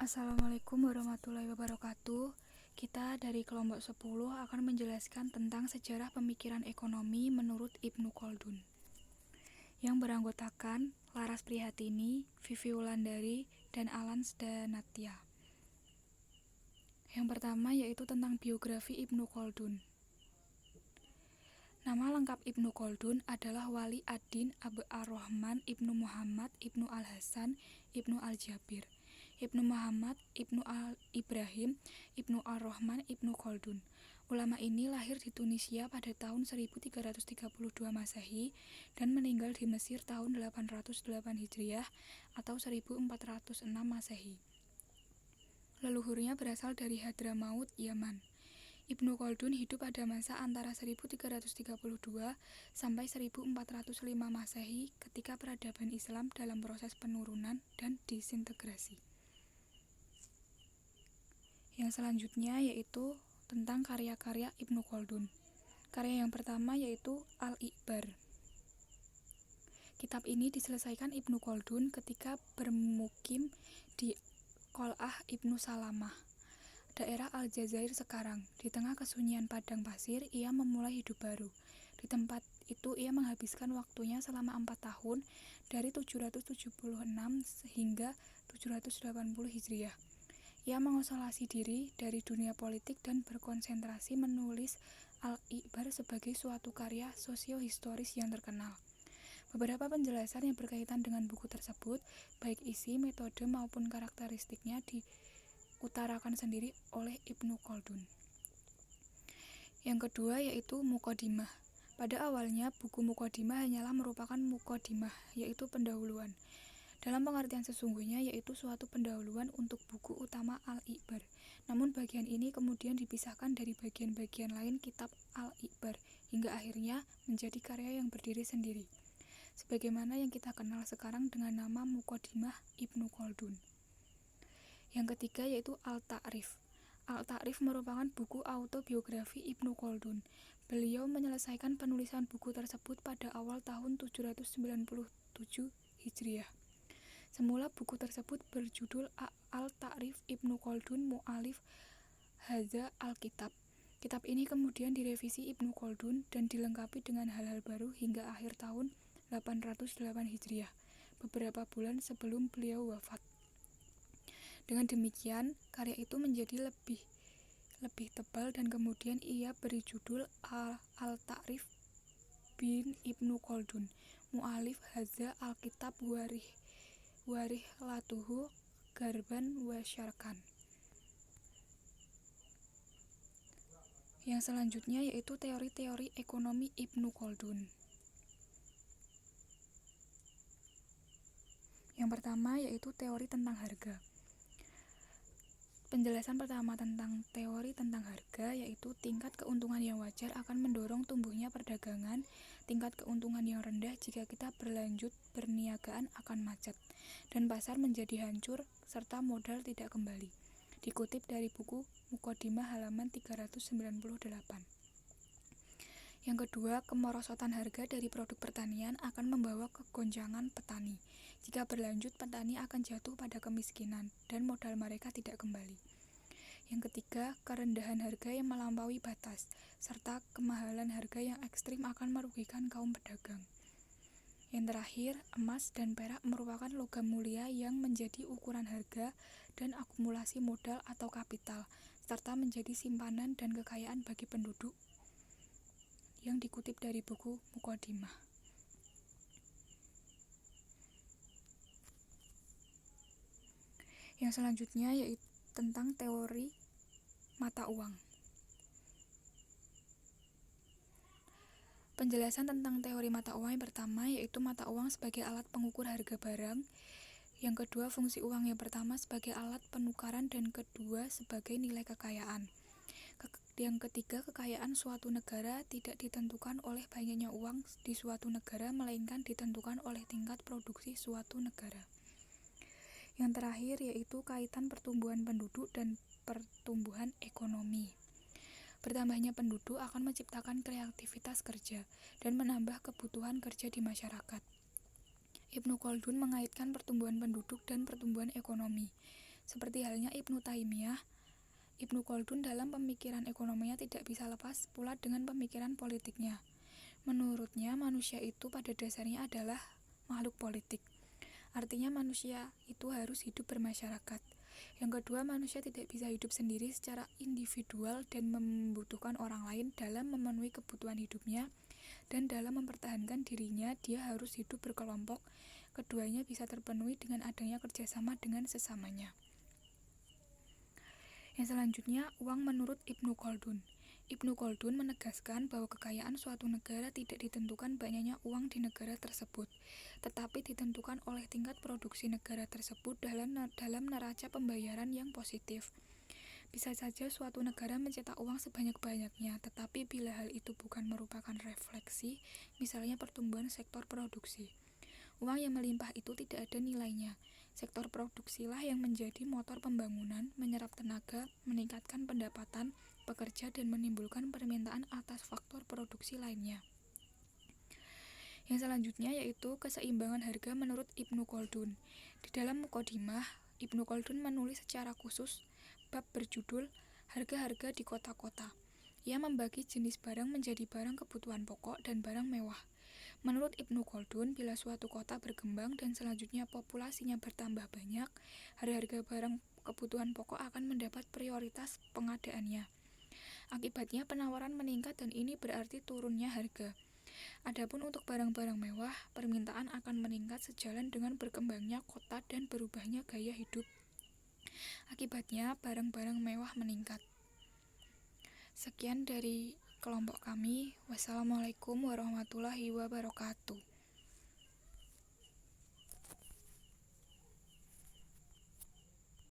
Assalamualaikum warahmatullahi wabarakatuh. Kita dari kelompok 10 akan menjelaskan tentang sejarah pemikiran ekonomi menurut Ibnu Khaldun, yang beranggotakan Laras Prihatini, Vivi Wulandari, dan Alan Danatya. Yang pertama yaitu tentang biografi Ibnu Khaldun. Nama lengkap Ibnu Khaldun adalah Wali ad-Din Abu ar-Rahman Ibnu Muhammad Ibnu al-Hasan Ibnu al-Jabir Ibnu Muhammad Ibnu al-Ibrahim Ibnu ar-Rahman Ibnu Khaldun. Ulama ini lahir di Tunisia pada tahun 1332 Masehi dan meninggal di Mesir tahun 808 Hijriah atau 1406 Masehi. Leluhurnya berasal dari Hadramaut, Yaman. Ibnu Khaldun hidup pada masa antara 1332 sampai 1405 Masehi ketika peradaban Islam dalam proses penurunan dan disintegrasi. Yang selanjutnya yaitu tentang karya-karya Ibnu Khaldun. Karya yang pertama yaitu Al-Iqbar. Kitab ini diselesaikan Ibnu Khaldun ketika bermukim di Qal'ah Ibnu Salamah, daerah Aljazair sekarang. Di tengah kesunyian padang pasir, ia memulai hidup baru. Di tempat itu ia menghabiskan waktunya selama 4 tahun dari 776 hingga 780 Hijriah. Ia mengisolasi diri dari dunia politik dan berkonsentrasi menulis Al-Iqbar sebagai suatu karya sosio-historis yang terkenal. Beberapa penjelasan yang berkaitan dengan buku tersebut, baik isi, metode maupun karakteristiknya diutarakan sendiri oleh Ibnu Khaldun. Yang kedua yaitu Muqaddimah. Pada awalnya, buku Muqaddimah hanyalah merupakan Muqaddimah, yaitu pendahuluan. Dalam pengertian sesungguhnya yaitu suatu pendahuluan untuk buku utama Al-Iqbar. Namun bagian ini kemudian dipisahkan dari bagian-bagian lain kitab Al-Iqbar hingga akhirnya menjadi karya yang berdiri sendiri, sebagaimana yang kita kenal sekarang dengan nama Muqaddimah Ibnu Khaldun. Yang ketiga yaitu Al-Ta'rif. Al-Ta'rif merupakan buku autobiografi Ibnu Khaldun. Beliau menyelesaikan penulisan buku tersebut pada awal tahun 797 Hijriah. Semula buku tersebut berjudul Al-Ta'rif Ibnu Khaldun Mu'alif Hadza Al-Kitab. Kitab ini kemudian direvisi Ibnu Khaldun dan dilengkapi dengan hal-hal baru hingga akhir tahun 808 Hijriah, beberapa bulan sebelum beliau wafat. Dengan demikian, karya itu menjadi lebih tebal dan kemudian ia beri judul Al-Ta'rif bin Ibnu Khaldun Mu'alif Hadza Al-Kitab Warihlatuhu Garban wa Syarqan. Yang selanjutnya yaitu teori-teori ekonomi Ibnu Khaldun. Yang pertama yaitu teori tentang harga. Penjelasan pertama tentang teori tentang harga yaitu tingkat keuntungan yang wajar akan mendorong tumbuhnya perdagangan, tingkat keuntungan yang rendah jika kita berlanjut berniagaan akan macet, dan pasar menjadi hancur serta modal tidak kembali. Dikutip dari buku Muqaddimah halaman 398. Yang kedua, kemerosotan harga dari produk pertanian akan membawa kegoncangan petani. Jika berlanjut, petani akan jatuh pada kemiskinan dan modal mereka tidak kembali. Yang ketiga, kerendahan harga yang melampaui batas, serta kemahalan harga yang ekstrim akan merugikan kaum pedagang. Yang terakhir, emas dan perak merupakan logam mulia yang menjadi ukuran harga dan akumulasi modal atau kapital, serta menjadi simpanan dan kekayaan bagi penduduk, yang dikutip dari buku Muqaddimah. Yang selanjutnya yaitu tentang teori mata uang. Penjelasan tentang teori mata uang yang pertama yaitu mata uang sebagai alat pengukur harga barang. Yang kedua, fungsi uang yang pertama sebagai alat penukaran dan kedua sebagai nilai kekayaan. Yang ketiga, kekayaan suatu negara tidak ditentukan oleh banyaknya uang di suatu negara, melainkan ditentukan oleh tingkat produksi suatu negara. Yang terakhir yaitu kaitan pertumbuhan penduduk dan pertumbuhan ekonomi. Bertambahnya penduduk akan menciptakan kreativitas kerja dan menambah kebutuhan kerja di masyarakat. Ibnu Khaldun mengaitkan pertumbuhan penduduk dan pertumbuhan ekonomi. Seperti halnya Ibnu Taimiyah, Ibnu Khaldun dalam pemikiran ekonominya tidak bisa lepas pula dengan pemikiran politiknya. Menurutnya, manusia itu pada dasarnya adalah makhluk politik. Artinya manusia itu harus hidup bermasyarakat. Yang kedua, manusia tidak bisa hidup sendiri secara individual dan membutuhkan orang lain dalam memenuhi kebutuhan hidupnya, dan dalam mempertahankan dirinya dia harus hidup berkelompok. Keduanya bisa terpenuhi dengan adanya kerjasama dengan sesamanya. Yang selanjutnya, uang menurut Ibnu Khaldun. Ibnu Khaldun menegaskan bahwa kekayaan suatu negara tidak ditentukan banyaknya uang di negara tersebut, tetapi ditentukan oleh tingkat produksi negara tersebut dalam neraca pembayaran yang positif. Bisa saja suatu negara mencetak uang sebanyak-banyaknya, tetapi bila hal itu bukan merupakan refleksi, misalnya pertumbuhan sektor produksi, uang yang melimpah itu tidak ada nilainya. Sektor produksilah yang menjadi motor pembangunan, menyerap tenaga, meningkatkan pendapatan pekerja, dan menimbulkan permintaan atas faktor produksi lainnya. Yang selanjutnya yaitu keseimbangan harga menurut Ibnu Khaldun. Di dalam Muqaddimah, Ibnu Khaldun menulis secara khusus bab berjudul Harga-harga di Kota-kota. Ia membagi jenis barang menjadi barang kebutuhan pokok dan barang mewah. Menurut Ibnu Khaldun, bila suatu kota berkembang dan selanjutnya populasinya bertambah banyak, harga-harga barang kebutuhan pokok akan mendapat prioritas pengadaannya. Akibatnya penawaran meningkat dan ini berarti turunnya harga. Adapun untuk barang-barang mewah, permintaan akan meningkat sejalan dengan berkembangnya kota dan berubahnya gaya hidup. Akibatnya barang-barang mewah meningkat. Sekian dari kelompok kami. Wassalamualaikum warahmatullahi wabarakatuh.